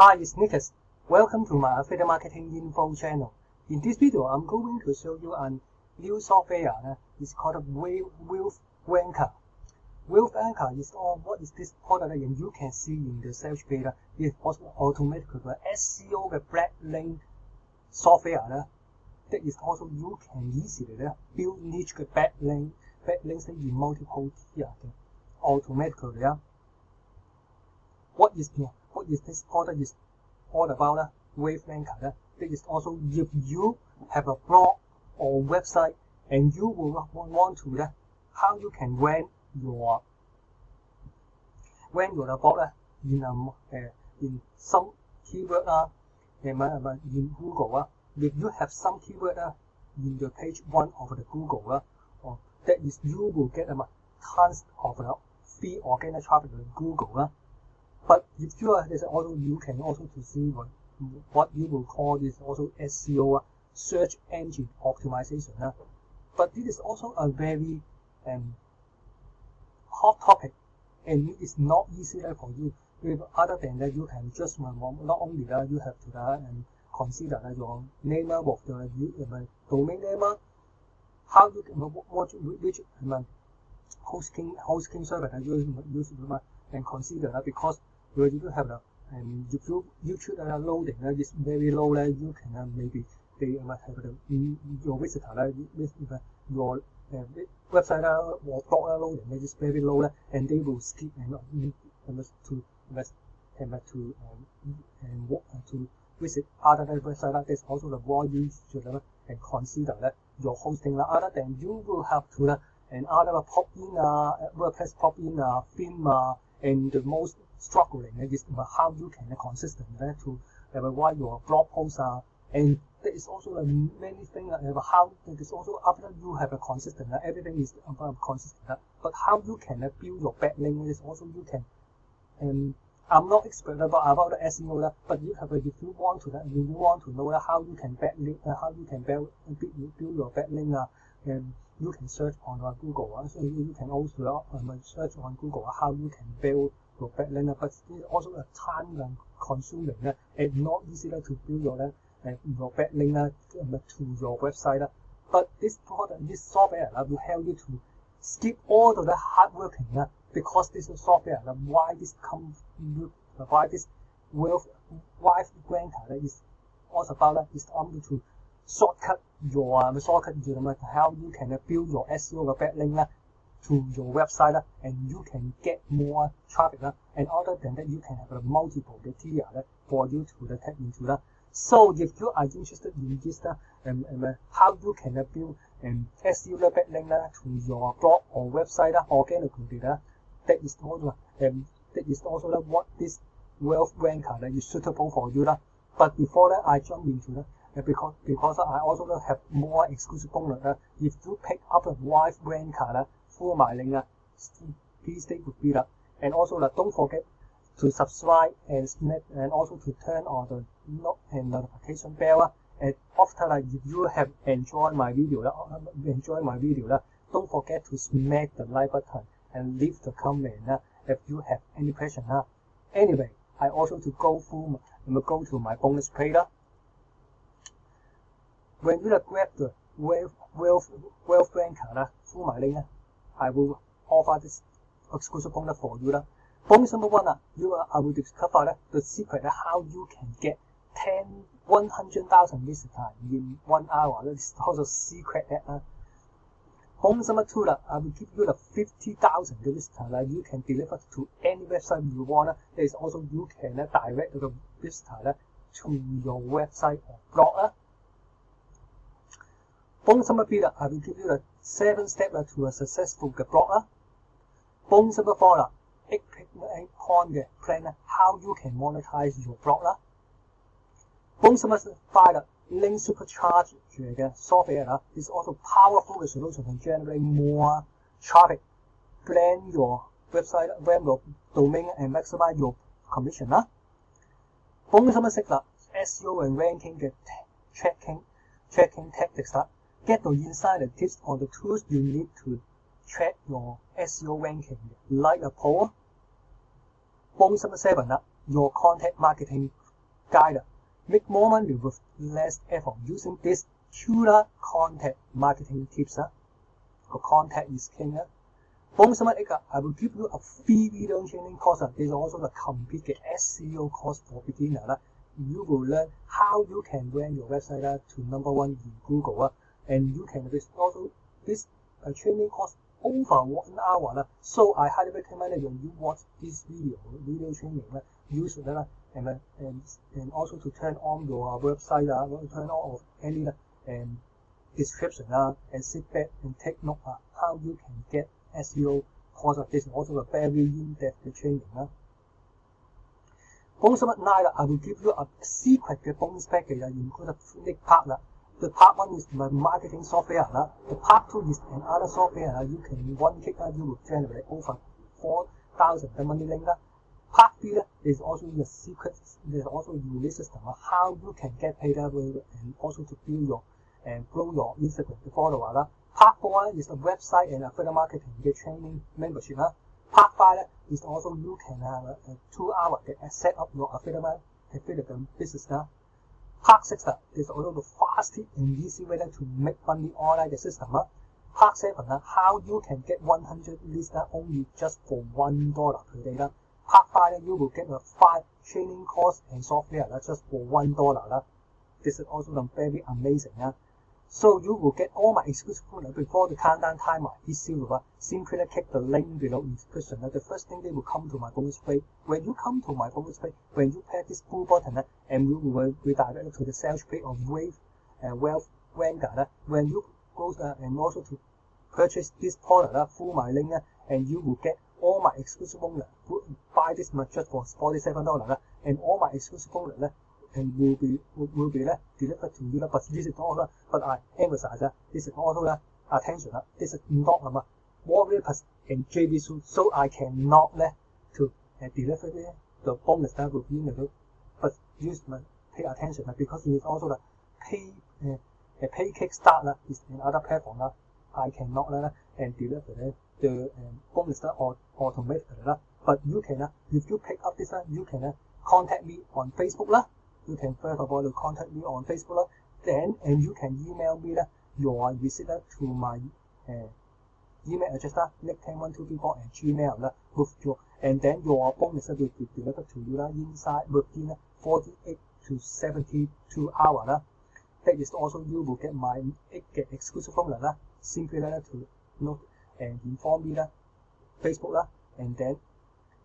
Hi, it's Nicholas. Welcome to my affiliate marketing info channel. In this video, I'm going to show you a new software. It's called YIVEranker. YIVEranker is what is this product, and you can see in the search page. It's also automatically SEO the Backlink software. That is also you can easily build niche backlinks in multiple tiers automatically. What is this product is all about? YIVEranker. That is also if you have a blog or website and you will want to how you can rank your blog in some keyword in Google. If you have some keyword in the page 1 of the Google, or that is you will get tons of free organic traffic to Google. But if you you can also to see what you will call this also SEO, search engine optimization. But this is also a very hot topic, and it is not easy for you. Other than that, you can just not only you have to consider your name of the domain name, how you can which hosting service you use and consider, because you have if you should loading is very low, you can maybe they have your visitor your website or blog loading is very low, and they will skip to visit other websites. That's also the why you should and consider your hosting. Other than you will have to and other pop-in WordPress pop-in theme, and the most struggling is how you can consistent to write your blog posts, and there is also many things how it is also after you have a consistent everything is consistent, but how you can build your backlink is also you can. I'm not expert about the SEO, but if you want to know how you can backlink, how you can build your backlink, and you can search on Google. So you can also search on Google how you can build your backlink, but it's also a time consuming and not easy to build your backlink to your website. But this product, this software will help you to skip all of the hard working, because this software, why this YIVEranker is also about is only to shortcut how you can build your SEO backlink to your website, and you can get more traffic, and other than that you can have multiple tiers for you to tap into. So if you are interested in this how you can build SEO backlink to your blog or website organically, that is also what this YIVEranker is suitable for you. But before that, I jump into because I also have more exclusive bonus. If you pick up a YIVEranker through my link, please stay with me. And also don't forget to subscribe and also to turn on the notification bell. And after if you have enjoyed my video, don't forget to smack the like button and leave the comment if you have any question. Anyway, I also to go to my bonus page. When you grab the YIVEranker through my link, I will offer this exclusive bonus for you. Bonus number 1, I will discover the secret how you can get 100,000 visitors in 1 hour. That is also secret. Bonus number 2, I will give you the 50,000 visitors you can deliver to any website you want. There is also you can direct the visitor to your website or blog. Bonus number 3, I will give you the 7 steps to a successful blog. Bonus number 4, 8-point plan how you can monetize your blog. Bonus number 5, link supercharge software is also powerful solution to generate more traffic, brand your website, brand your domain, and maximize your commission. Bonus number 6, SEO and ranking tracking tactics. Get the insider tips on the tools you need to track your SEO ranking, like a poll. Bonus number 7, your content marketing guide. Make more money with less effort using this killer content marketing tips. Content is king. Bonus number 8, I will give you a free video training course. This is also the complete SEO course for beginner. You will learn how you can rank your website to #1 in Google. And you can also this training course over 1 hour. So I highly recommend that when you watch this video training, you should and also to turn on your website, turn on any description and sit back and take note how you can get SEO course. This is also a very in-depth training. Bonus number 9, I will give you a secret bonus package including the part. The part 1 is my marketing software. The part 2 is another software. You can one click you will generate over 4,000 money link. Part 3 is also the secret. There's also unique system how you can get paid and also to build your and grow your Instagram follower. Part 4 is the website and affiliate marketing training membership. Part 5 is also you can have a 2 hour set up your affiliate business. Part 6 is also the fastest and easy way to make money online the system. Part 7 how you can get 100 leads only just for $1 per day. Part 5 you will get a 5 training course and software just for $1. This is also very amazing. So you will get all my exclusive products before the countdown timer is zero. Simply click the link below in the description. The first thing they will come to my bonus page. When you come to my bonus page, when you press this blue button, and you will redirect to the sales page of YIVEranker. When you go and also to purchase this product through my link, and you will get all my exclusive bonus. Buy this much just for $47, and all my exclusive bonus and will be delivered to you. But this is also, but I emphasize this is also attention. This is not Warrior Plus and JV Suit, so I cannot to deliver the bonus that will be in the but you must pay attention because it is also the pay Kickstart is another platform. I cannot and deliver the bonus or automatically. But you can if you pick up this you can contact me on Facebook. You can first of all contact me on Facebook, then and you can email me your receipt to my email address nick101234@gmail with your and then your bonus will be delivered to you inside within 48 to 72 hours. That is also you will get my exclusive bonus. Simply to note and inform me Facebook and then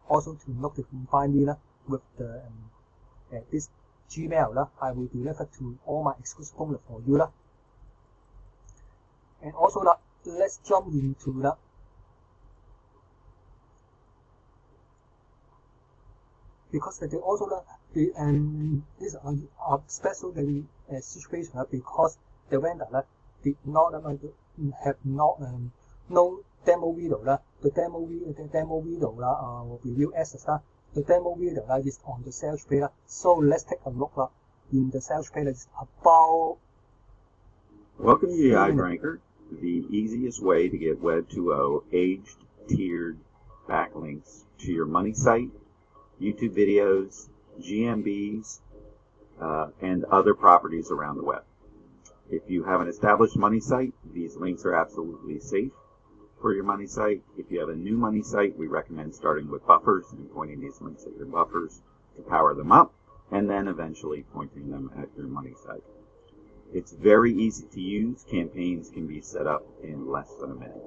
also to notify me with the this Gmail, I will deliver to all my exclusive bonus for you. And also let's jump into because they also this is a special situation because the vendor did not have no demo video. The demo video will be real access. The demo video is on the sales page. So let's take a look in the sales page. It's about. Welcome to YIVEranker, the easiest way to get Web 2.0 aged, tiered backlinks to your money site, YouTube videos, GMBs, and other properties around the web. If you have an established money site, these links are absolutely safe for your money site. If you have a new money site, we recommend starting with buffers and pointing these links at your buffers to power them up, and then eventually pointing them at your money site. It's very easy to use. Campaigns can be set up in less than a minute.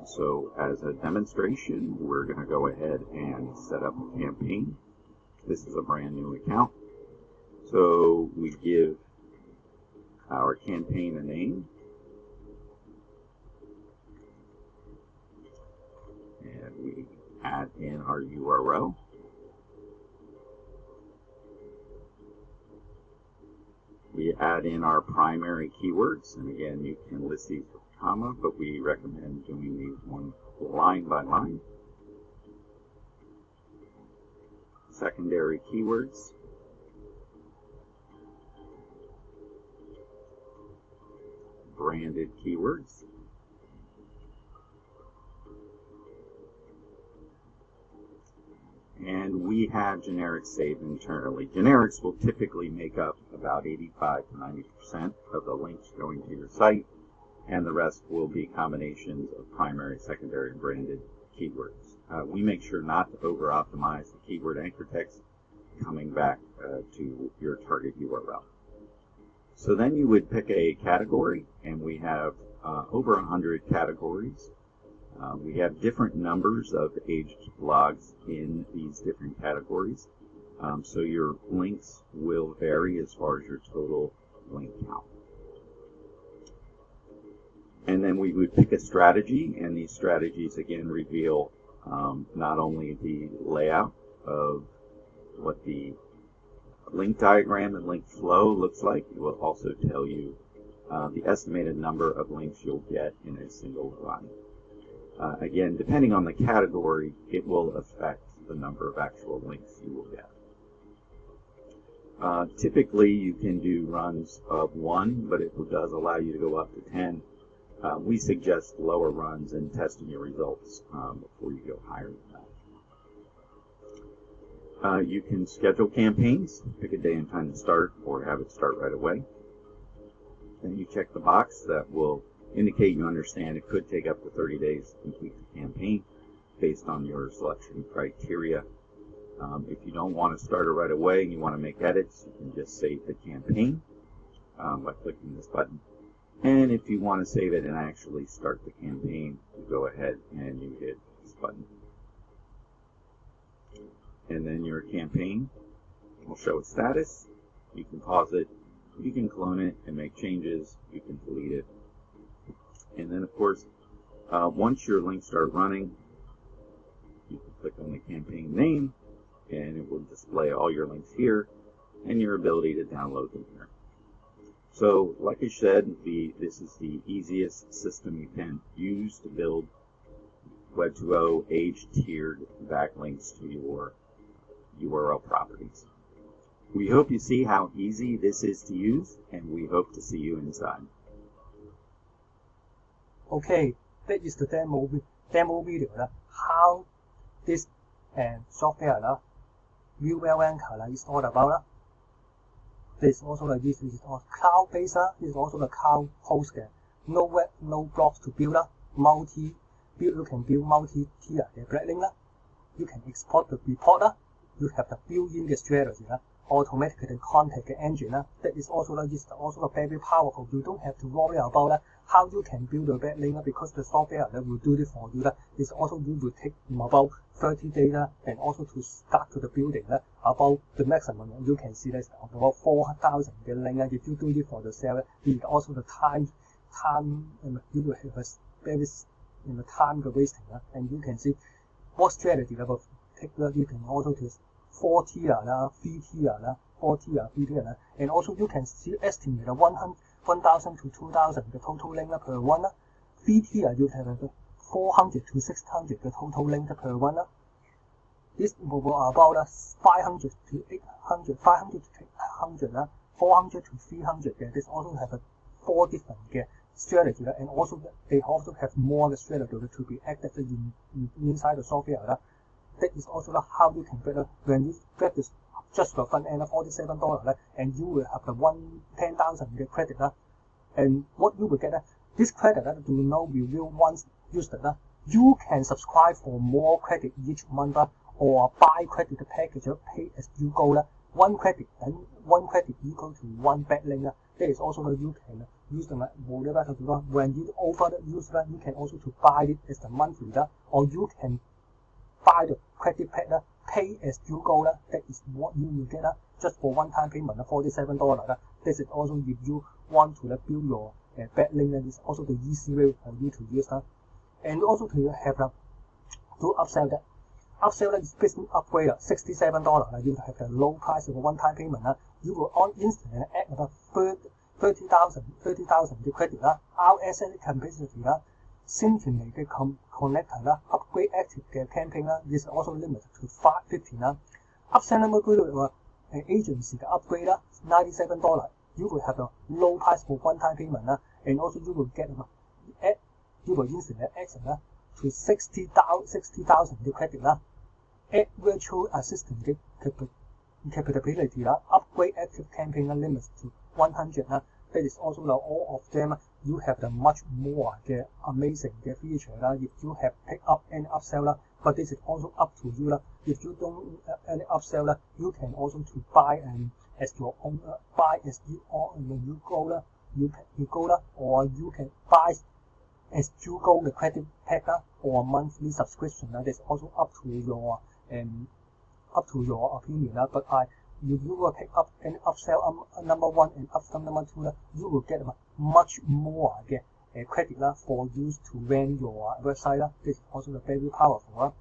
So as a demonstration, we're going to go ahead and set up a campaign. This is a brand new account. So we give our campaign a name. And we add in our URL. We add in our primary keywords, and again, you can list these with comma, but we recommend doing these one line by line. Secondary keywords. Branded keywords. and we have generics saved internally. Generics will typically make up about 85 to 90% of the links going to your site, and the rest will be combinations of primary, secondary, and branded keywords. We make sure not to over-optimize the keyword anchor text coming back to your target URL. So then you would pick a category, and we have over 100 categories. We have different numbers of aged blogs in these different categories, so your links will vary as far as your total link count. And then we would pick a strategy, and these strategies again reveal not only the layout of what the link diagram and link flow looks like, it will also tell you the estimated number of links you'll get in a single run. Again, depending on the category, it will affect the number of actual links you will get. Typically, you can do runs of 1, but it does allow you to go up to 10. We suggest lower runs and testing your results before you go higher than that. You can schedule campaigns, pick a day and time to start, or have it start right away. Then you check the box that will indicate you understand it could take up to 30 days to complete the campaign based on your selection criteria. If you don't want to start it right away and you want to make edits, you can just save the campaign by clicking this button. And if you want to save it and actually start the campaign, you go ahead and you hit this button. And then your campaign will show a status. You can pause it, you can clone it and make changes, you can delete it. And then, of course, once your links start running, you can click on the campaign name, and it will display all your links here and your ability to download them here. So, like I said, this is the easiest system you can use to build Web 2.0 age-tiered backlinks to your URL properties. We hope you see how easy this is to use, and we hope to see you inside. Okay, that is the demo video how this software YIVERanker is all about. This is also this is cloud based. This is also the cloud host. No web, no blogs to build. You can build multi-tier backlink. You can export the report. You have the built-in strategy. Automatically contact the engine. That is also very powerful. You don't have to worry about how you can build a backlink because the software will do it for you. It's also you will take about 30 days and also to start to the building about the maximum you can see that's about 4,000 link. If you do it for the seller, it also the time you will have a very time wasting and you can see what strategy level take. You can also to 4 tier, 3 tier, 4 tier, 3 tier, and also you can see estimate 1,000 to 2,000 the total link per one. 3 tier you have 400 to 600 the total link per one. This will be about 500 to 800, 500 to 800, 400 to 300. This also have 4 different strategy, and also they also have more strategy to be added inside the software. That is also how you can get when you get this just the front end of $47, and you will have the 10,000 credit. And what you will get this credit do not review once used. You can subscribe for more credit each month or buy credit package pay as you go. 1 credit and 1 credit equal to 1 backlink. That is also you can use them whatever to do. When you offer the user, you can also to buy it as the monthly, or you can buy the credit pack, pay as you go. That is what you will get just for one-time payment, $47. This is also if you want to build your backlink. That is also the easy way for you to use that. And also to have to upsell that. Upsell is business upgrade, $67. You have the low price of a one-time payment. You will on instant add about 30,000 the credit. Our asset capacity. Simply connector upgrade active campaign is also limited to 550. Upsell agency upgrade $97. You will have a low price for one-time payment, and also you will get you will instantly access to 60,000 credit. add virtual assistant capability upgrade active campaign limits to 100 that is also all of them you have the much more amazing feature if you have pick up any upsell but this is also up to you if you don't any upsell you can also to buy and as your own buy as you when you go or you can buy as you go the credit pack or monthly subscription that is also up to your opinion but if you will pick up an upsell number 1 and upsell number 2 you will get much more credit for use to run your website this is also very powerful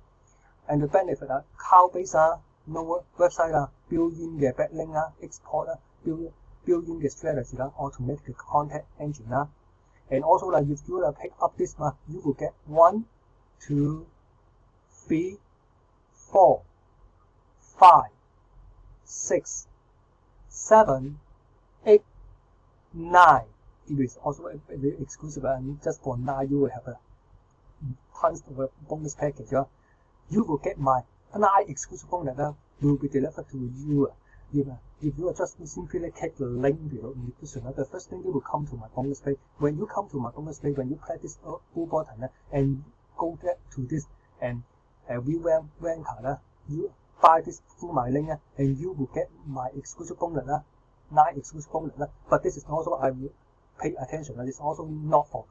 and the benefit cloud-based no website built-in backlink export built-in strategy automatic content engine and also if you pick up this you will get 1 2 3 4 5 6 7 8 9 it is also very exclusive and just for 9 you will have a tons of a bonus package you will get my 9 exclusive bonus will be delivered to you if you just simply click the link below in the description the first thing you will come to my bonus page when you come to my bonus page when you press this blue button and go back to this and YIVEranker you buy this through my link and you will get my exclusive bonus 9 exclusive bonus but this is also I will pay attention this is also not for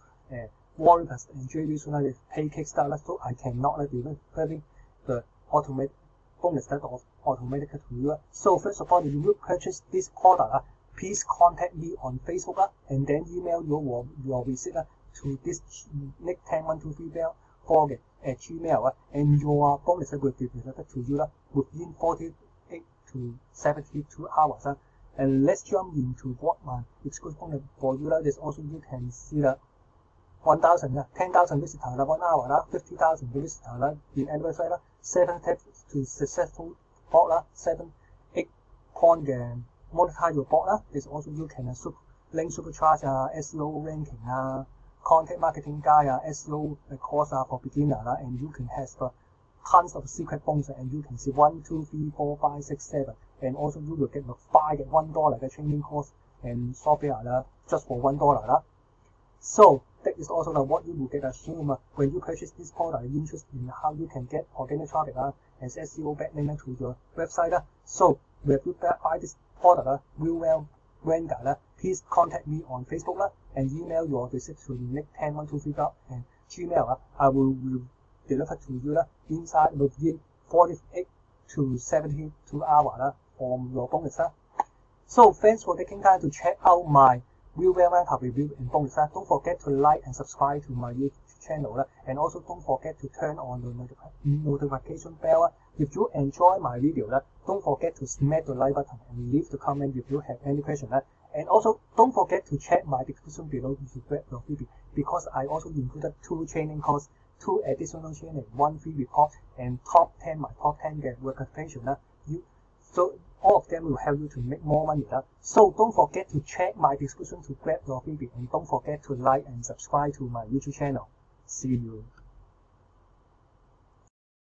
warriors and JV so that is pay Kickstarter so I cannot having the automatic bonus that of automatic to you so first of all if you purchase this product please contact me on Facebook and then email your receipt to this nick101234@gmail and your bonus will be delivered to you within 48 to 72 hours and let's jump into what my exclusive bonus for you this also you can see 1,000 10,000 visitors 1 hour 50,000 visitors in any website 7 steps to successful bot 7 8 point monetize your bot this also you can link supercharge SEO ranking content marketing guide SEO course for beginner and you can have tons of secret bonus and you can see 1 2 3 4 5 6 7 and also you will get $1 training course and software just for $1 so that is also what you will get assume when you purchase this product interested in how you can get organic traffic as SEO backlink to your website so when you buy this product YIVEranker please contact me on Facebook and email your receipt to nick101234 and Gmail I will deliver to you inside within 48 to 72 hours from your bonus so thanks for taking time to check out my YIVEranker review and bonus don't forget to like and subscribe to my YouTube channel and also don't forget to turn on the notification bell if you enjoy my video don't forget to smash the like button and leave the comment if you have any question and also don't forget to check my description below to grab your freebie because I also included 2 training courses 2 additional training 1 free report and my top 10 recommendation so all of them will help you to make more money so don't forget to check my description to grab your freebie and don't forget to like and subscribe to my YouTube channel see you